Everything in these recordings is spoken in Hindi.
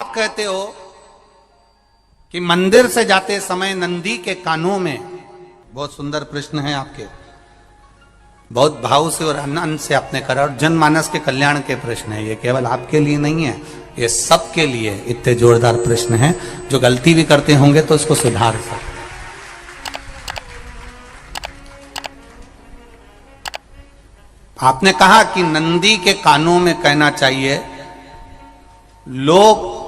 आप कहते हो कि मंदिर से जाते समय नंदी के कानों में, बहुत सुंदर प्रश्न है आपके, बहुत भाव से और आनंद से आपने करा, और जनमानस के कल्याण के प्रश्न है ये, केवल आपके लिए नहीं है, ये सबके लिए इतने जोरदार प्रश्न है। जो गलती भी करते होंगे तो इसको सुधार सकते। आपने कहा कि नंदी के कानों में कहना चाहिए, लोग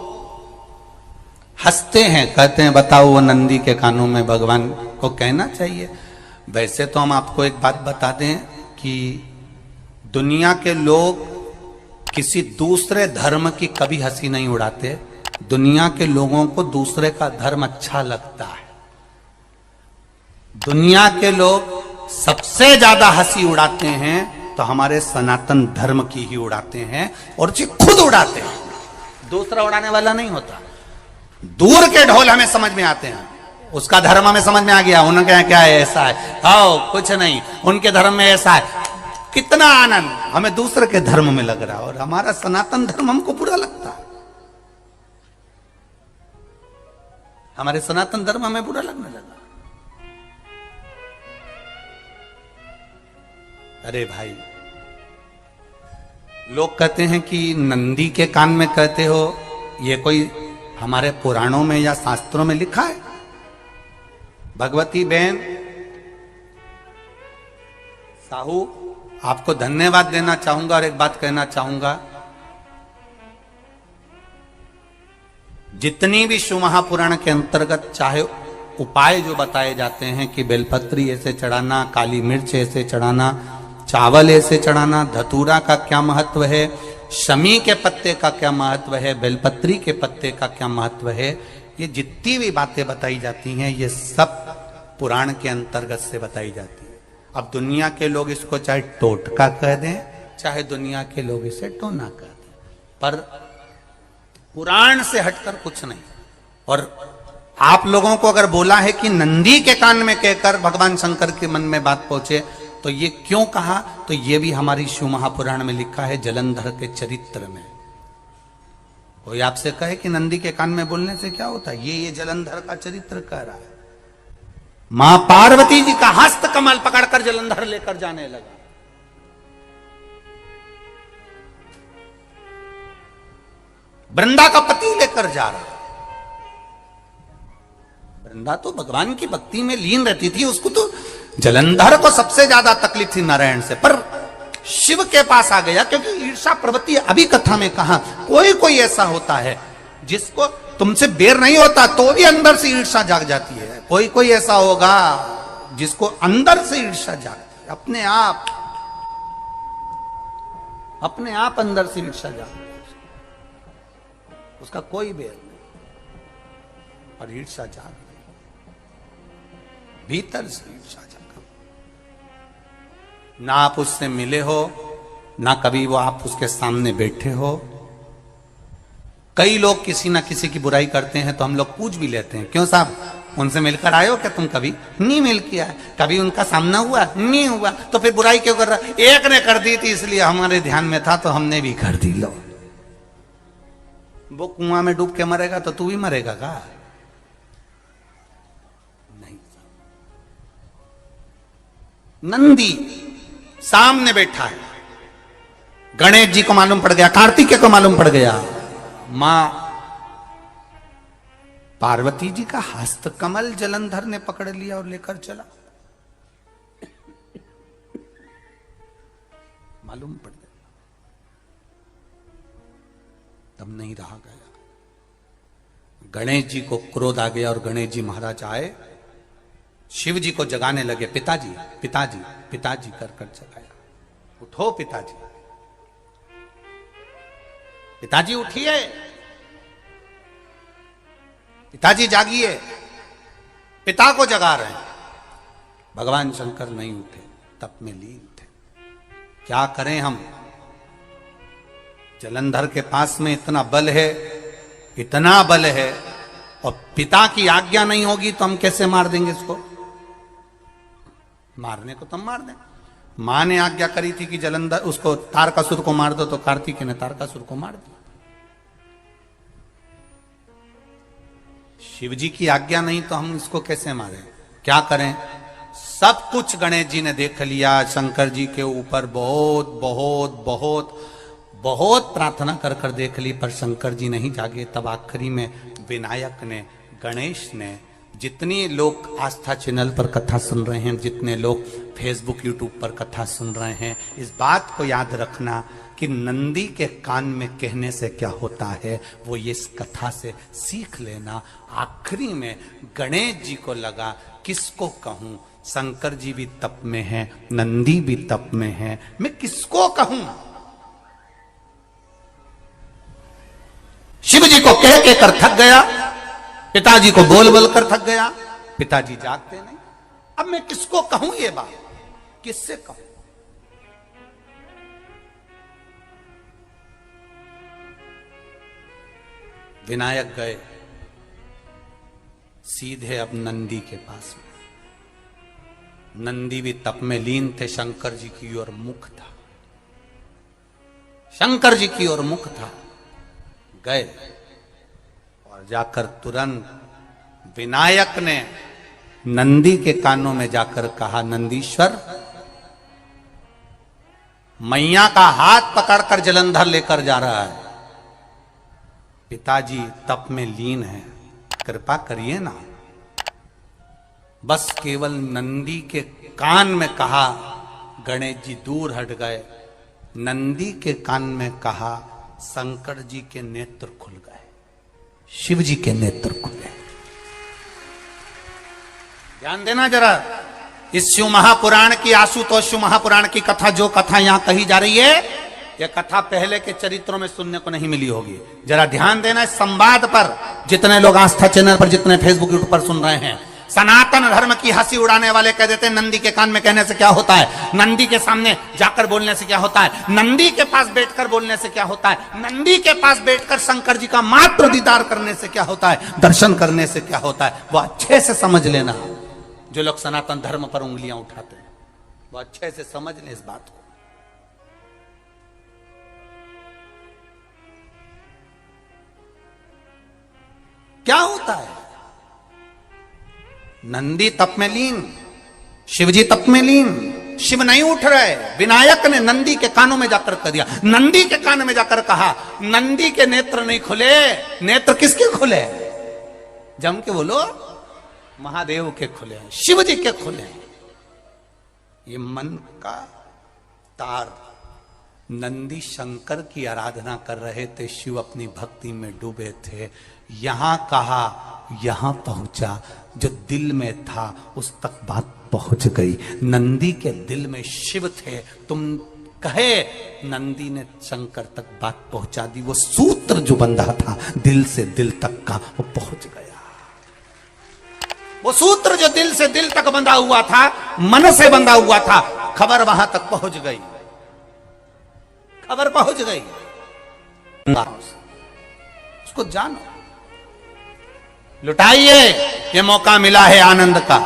हंसते हैं, कहते हैं बताओ वो नंदी के कानों में भगवान को कहना चाहिए। वैसे तो हम आपको एक बात बता दें कि दुनिया के लोग किसी दूसरे धर्म की कभी हंसी नहीं उड़ाते। दुनिया के लोगों को दूसरे का धर्म अच्छा लगता है। दुनिया के लोग सबसे ज्यादा हंसी उड़ाते हैं तो हमारे सनातन धर्म की ही उड़ाते हैं, और जी खुद उड़ाते हैं, दूसरा उड़ाने वाला नहीं होता। दूर के ढोल हमें समझ में आते हैं, उसका धर्म हमें समझ में आ गया, उनके क्या है, ऐसा है, आओ कुछ नहीं, उनके धर्म में ऐसा है, कितना आनंद हमें दूसरे के धर्म में लग रहा है, और हमारा सनातन धर्म हमको बुरा लगता है। हमारे सनातन धर्म हमें बुरा लगने लगा। अरे भाई, लोग कहते हैं कि नंदी के कान में कहते हो, ये कोई हमारे पुराणों में या शास्त्रों में लिखा है? भगवती बहन साहू, आपको धन्यवाद देना चाहूंगा और एक बात कहना चाहूंगा, जितनी भी शिव महापुराण के अंतर्गत चाहे उपाय जो बताए जाते हैं कि बेलपत्री ऐसे चढ़ाना, काली मिर्च ऐसे चढ़ाना, चावल ऐसे चढ़ाना, धतूरा का क्या महत्व है, शमी के पत्ते का क्या महत्व है, बेलपत्री के पत्ते का क्या महत्व है, ये जितनी भी बातें बताई जाती हैं ये सब पुराण के अंतर्गत से बताई जाती है। अब दुनिया के लोग इसको चाहे टोटका कह दें, चाहे दुनिया के लोग इसे टोना कह दें, पर पुराण से हटकर कुछ नहीं। और आप लोगों को अगर बोला है कि नंदी के कान में कहकर भगवान शंकर के मन में बात पहुंचे, तो ये क्यों कहा, तो ये भी हमारी शिव महापुराण में लिखा है, जलंधर के चरित्र में। कोई आपसे कहे कि नंदी के कान में बोलने से क्या होता है, ये जलंधर का चरित्र कह रहा है। मां पार्वती जी का हस्त कमल पकड़कर जलंधर लेकर जाने लगा। वृंदा का पति लेकर जा रहा। वृंदा तो भगवान की भक्ति में लीन रहती थी, उसको तो जलंधर को सबसे ज्यादा तकलीफ थी नारायण से, पर शिव के पास आ गया, क्योंकि ईर्षा प्रवृत्ति, अभी कथा में कहा, कोई कोई ऐसा होता है जिसको तुमसे बेर नहीं होता तो भी अंदर से ईर्षा जाग जाती है। कोई कोई ऐसा होगा जिसको अंदर से ईर्षा जागती है, अपने आप अंदर से ईर्षा जागती है, उसका कोई बेर नहीं, और ईर्षा जाग रही, भीतर से ईर्षा जाग। ना आप उससे मिले हो, ना कभी वो आप उसके सामने बैठे हो। कई लोग किसी ना किसी की बुराई करते हैं तो हम लोग पूछ भी लेते हैं, क्यों साहब उनसे मिलकर आए हो क्या तुम? कभी नहीं मिल किया, कभी उनका सामना हुआ नहीं हुआ, तो फिर बुराई क्यों कर रहा? एक ने कर दी थी इसलिए हमारे ध्यान में था तो हमने भी कर दी। लो, वो कुआं में डूब के मरेगा तो तू भी मरेगा का? नहीं। नंदी सामने बैठा है, गणेश जी को मालूम पड़ गया, कार्तिकेय को मालूम पड़ गया, मां पार्वती जी का हस्त कमल जलंधर ने पकड़ लिया और लेकर चला। मालूम पड़ गया, तब नहीं रहा गया। गणेश जी को क्रोध आ गया और गणेश जी महाराज आए, शिव जी को जगाने लगे, पिताजी पिताजी पिताजी कर कर जगाया, उठो पिताजी, पिताजी उठिए, पिताजी जागिए, पिता को जगा रहे हैं। भगवान शंकर नहीं उठे, तप में लीन थे। क्या करें हम? जलंधर के पास में इतना बल है, इतना बल है, और पिता की आज्ञा नहीं होगी तो हम कैसे मार देंगे इसको? मारने को तो हम मार दें। मां ने आज्ञा करी थी कि जलंधर उसको तारकासुर को मार दो, तो कार्तिकेय ने तारकासुर को मार दिया। शिव जी की आज्ञा नहीं तो हम इसको कैसे मारें? क्या करें? सब कुछ गणेश जी ने देख लिया, शंकर जी के ऊपर बहुत बहुत बहुत बहुत प्रार्थना कर कर देख ली, पर शंकर जी नहीं जागे। तब आखिरी में विनायक ने, गणेश ने, जितनी लोग आस्था चैनल पर कथा सुन रहे हैं, जितने लोग फेसबुक यूट्यूब पर कथा सुन रहे हैं, इस बात को याद रखना कि नंदी के कान में कहने से क्या होता है वो ये इस कथा से सीख लेना। आखिरी में गणेश जी को लगा किसको कहूं, शंकर जी भी तप में हैं, नंदी भी तप में है, मैं किसको कहूं? शिव जी को कह के कर थक गया, पिताजी को बोल बोल कर थक गया, पिताजी जागते नहीं। अब मैं किसको कहूं ये बात, किससे कहूं? विनायक गए सीधे अब नंदी के पास में। नंदी भी तप में लीन थे, शंकर जी की ओर मुख था, शंकर जी की ओर मुख था। गए और जाकर तुरंत विनायक ने नंदी के कानों में जाकर कहा, नंदीश्वर, मैया का हाथ पकड़कर जलंधर लेकर जा रहा है, पिताजी तप में लीन है, कृपा करिए ना। बस केवल नंदी के कान में कहा, गणेश जी दूर हट गए। नंदी के कान में कहा, शंकर जी के नेत्र खुल गए, शिव जी के नेत्र खुले। ध्यान देना जरा, इस शिव महापुराण की, आशुतोष शिव महापुराण की कथा, जो कथा यहां कही जा रही है, यह कथा पहले के चरित्रों में सुनने को नहीं मिली होगी। जरा ध्यान देना इस संवाद पर, जितने लोग आस्था चैनल पर, जितने फेसबुक यूट्यूब पर सुन रहे हैं। सनातन धर्म की हंसी उड़ाने वाले कह देते हैं नंदी के कान में कहने से क्या होता है, नंदी के सामने जाकर बोलने से क्या होता है, नंदी के पास बैठकर बोलने से क्या होता है, नंदी के पास बैठकर शंकर जी का मात्र दीदार करने से क्या होता है, दर्शन करने से क्या होता है। वो अच्छे से समझ लेना, जो लोग सनातन धर्म पर उंगलियां उठाते हैं, वो अच्छे से समझ लें इस बात को। क्या होता है? नंदी तप में लीन, शिवजी तप में लीन, शिव नहीं उठ रहे। विनायक ने नंदी के कानों में जाकर कह दिया, नंदी के कान में जाकर कहा, नंदी के नेत्र नहीं खुले। नेत्र किसके खुले? जम के बोलो, महादेव के खुले, शिव जी के खुले। ये मन का तार। नंदी शंकर की आराधना कर रहे थे, शिव अपनी भक्ति में डूबे थे। यहां कहा, यहां पहुंचा, जो दिल में था उस तक बात पहुंच गई। नंदी के दिल में शिव थे, तुम कहे, नंदी ने शंकर तक बात पहुंचा दी। वो सूत्र जो बंधा था दिल से दिल तक का, वो पहुंच गया। वो सूत्र जो दिल से दिल तक बंधा हुआ था, मन से बंधा हुआ था, खबर वहां तक पहुंच गई, खबर पहुंच गई। उसको जानो, लुटाइए, ये मौका मिला है आनंद का,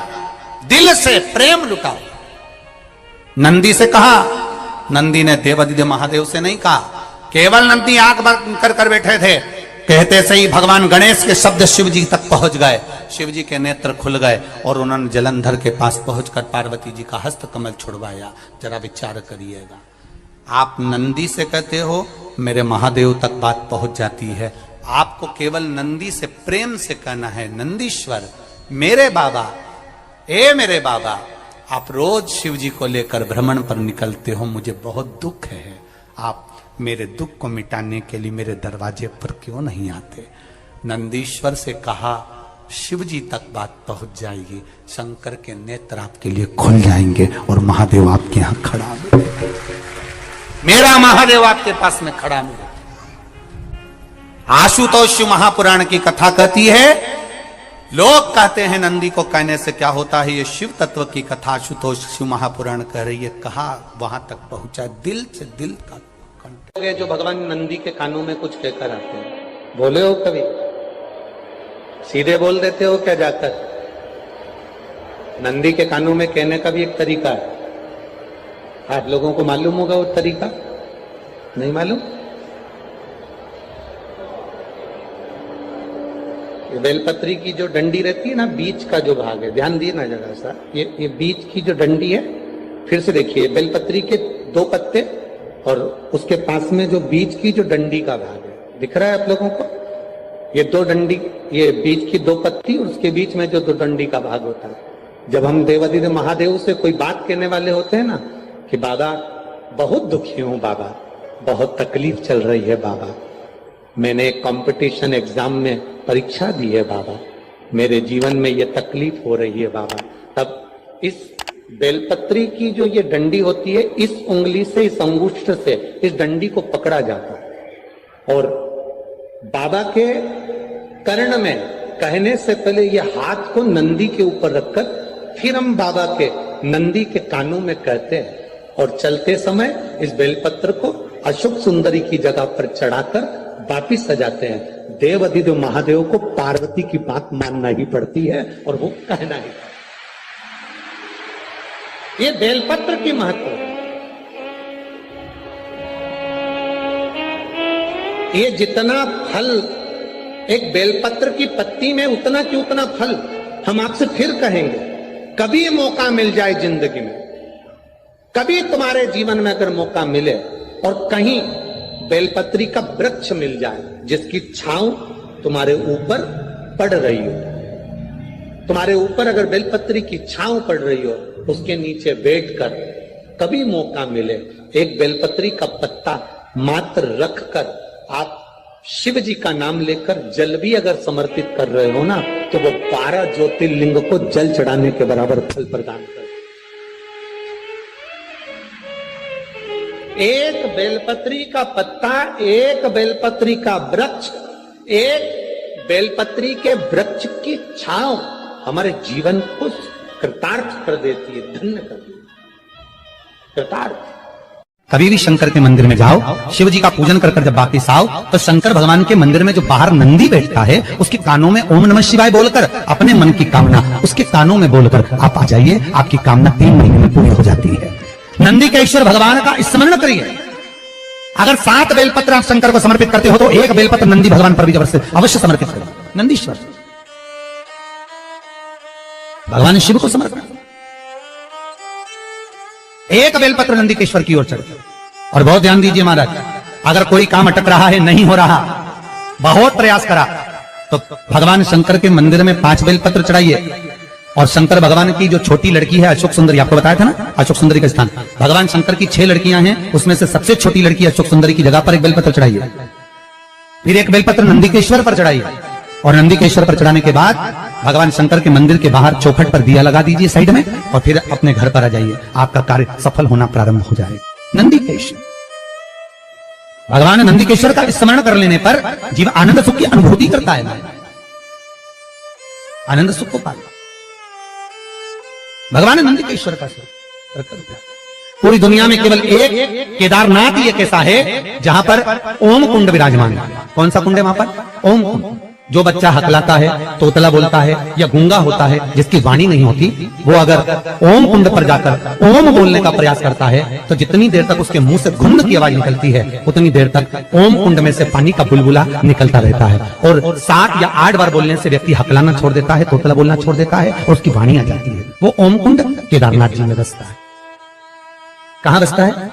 दिल से प्रेम लुटाओ। नंदी से कहा, नंदी ने देवादिदेव महादेव से नहीं कहा, केवल नंदी आंख बंद कर कर बैठे थे। कहते से ही भगवान गणेश के शब्द शिव जी तक पहुंच गए, शिव जी के नेत्र खुल गए और उन्होंने जलंधर के पास पहुंचकर पार्वती जी का हस्त कमल छुड़वाया। जरा विचार करिएगा, आप नंदी से कहते हो मेरे महादेव तक बात पहुंच जाती है, आपको केवल नंदी से प्रेम से कहना है, नंदीश्वर मेरे बाबा, ए मेरे बाबा, आप रोज शिव जी को लेकर भ्रमण पर निकलते हो, मुझे बहुत दुख है, आप मेरे दुख को मिटाने के लिए मेरे दरवाजे पर क्यों नहीं आते? नंदीश्वर से कहा, शिव जी तक बात पहुंच जाएगी, शंकर के नेत्र आपके लिए खुल जाएंगे और महादेव आपके यहां खड़ा मिलेगा, मेरा महादेव आपके पास में खड़ा मिलेगा। आशुतोष शिव महापुराण की कथा कहती है, लोग कहते हैं नंदी को कहने से क्या होता है, ये शिव तत्व की कथा आशुतोष शिव महापुराण कह रही है। कहा वहां तक पहुंचा, दिल से दिल का कंठ। जो भगवान नंदी के कानों में कुछ कहकर आते हैं, बोले हो कभी? सीधे बोल देते हो क्या जाकर? नंदी के कानों में कहने का भी एक तरीका है, आप लोगों को मालूम होगा वो तरीका? नहीं मालूम? ये बेलपत्री की जो डंडी रहती है ना, बीच का जो भाग है, ध्यान दिए ना जरा सा, ये बीच की जो डंडी है, फिर से देखिए, बेलपत्री के 2 पत्ते और उसके पास में जो बीच की जो डंडी का भाग है, दिख रहा है आप लोगों को? ये 2 डंडी, ये बीच की 2 पत्ती और उसके बीच में जो 2 डंडी का भाग होता है। जब हम देवाधिदेव महादेव से कोई बात कहने वाले होते हैं ना कि बाबा बहुत दुखी हूं, बाबा बहुत तकलीफ चल रही है, बाबा मैंने एक कंपटीशन एग्जाम में परीक्षा दी है, बाबा मेरे जीवन में ये तकलीफ हो रही है, बाबा, तब इस बेलपत्री की जो ये डंडी होती है, इस उंगली से, इस अंगुष्ठ से इस डंडी को पकड़ा जाता है और बाबा के कर्ण में कहने से पहले ये हाथ को नंदी के ऊपर रखकर फिर हम बाबा के नंदी के कानों में कहते हैं और चलते समय इस बेलपत्र को अशोक सुंदरी की जगह पर चढ़ाकर वापिस सजाते हैं। देव अधिदेव महादेव को पार्वती की बात मानना ही पड़ती है और वो कहना ही पड़ता है। ये बेलपत्र की महत्व, ये जितना फल एक बेलपत्र की पत्ती में उतना की उतना फल, हम आपसे फिर कहेंगे, कभी मौका मिल जाए जिंदगी में, कभी तुम्हारे जीवन में अगर मौका मिले और कहीं बेलपत्री का वृक्ष मिल जाए जिसकी छांव तुम्हारे ऊपर पड़ रही हो, तुम्हारे ऊपर अगर बेलपत्री की छांव पड़ रही हो, उसके नीचे बैठकर कभी मौका मिले, एक बेलपत्री का पत्ता मात्र रखकर आप शिव जी का नाम लेकर जल भी अगर समर्पित कर रहे हो ना, तो वो 12 ज्योतिर्लिंग को जल चढ़ाने के बराबर फल प्रदान कर। एक बेलपत्री का पत्ता, एक बेलपत्री का वृक्ष, एक बेलपत्री के वृक्ष की छांव हमारे जीवन को कृतार्थ कर देती है, धन्य कर देती है, कृतार्थ। कभी भी शंकर के मंदिर में जाओ, शिव जी का पूजन कर जब वापिस आओ, तो शंकर भगवान के मंदिर में जो बाहर नंदी बैठता है, उसके कानों में ओम नमः शिवाय बोलकर अपने मन की कामना उसके कानों में बोलकर आप आ जाइए, आपकी कामना 3 महीने में पूरी हो जाती है। नंदी के ईश्वर भगवान का स्मरण करिए। अगर 7 बेलपत्र आप शंकर को समर्पित करते हो तो 1 बेलपत्र नंदी भगवान पर भी अवश्य समर्पित करें। नंदीश्वर भगवान शिव को समर्पित, 1 बेलपत्र नंदी के ईश्वर की ओर चढ़े। और बहुत ध्यान दीजिए महाराज, अगर कोई काम अटक रहा है, नहीं हो रहा, बहुत प्रयास करा, तो भगवान शंकर के मंदिर में 5 बेलपत्र चढ़ाइए। और शंकर भगवान की जो छोटी लड़की है अशोक सुंदरी, आपको बताया था ना अशोक सुंदरी का स्थान, भगवान शंकर की 6 लड़कियां हैं, उसमें से सबसे छोटी लड़की अशोक सुंदरी की जगह पर 1 बेलपत्र चढ़ाइए। फिर 1 बेलपत्र नंदी के ईश्वर पर चढ़ाइए और नंदी के ईश्वर पर चढ़ाने के बाद भगवान शंकर के मंदिर के बाहर चौखट पर दिया लगा दीजिए साइड में, और फिर अपने घर पर आ जाइए, आपका कार्य सफल होना प्रारंभ हो जाएगा। नंदी के ईश्वर भगवान नंदी के ईश्वर का स्मरण कर लेने पर जीव आनंद सुख की अनुभूति करता है, आनंद सुख को पाता। भगवान नंदी के ईश्वर का पूरी दुनिया में केवल एक केदारनाथ ही एक ऐसा है जहां पर ओम कुंड विराजमान है। कौन सा कुंड है वहां पर? ओम कुंड। जो बच्चा हकलाता है, तोतला बोलता है या गूंगा होता है, जिसकी वाणी नहीं होती, वो अगर ओम कुंड पर जाकर ओम बोलने का प्रयास करता है तो जितनी देर तक उसके मुंह से घुंड की आवाज निकलती है, उतनी देर तक ओम कुंड में से पानी का बुलबुला निकलता रहता है। और 7 या 8 बार बोलने से व्यक्ति हकलाना छोड़ देता है, तोतला बोलना छोड़ देता है और उसकी वाणी आ जाती है। वो ओम कुंड केदारनाथ जी में बसता है। कहां बसता है?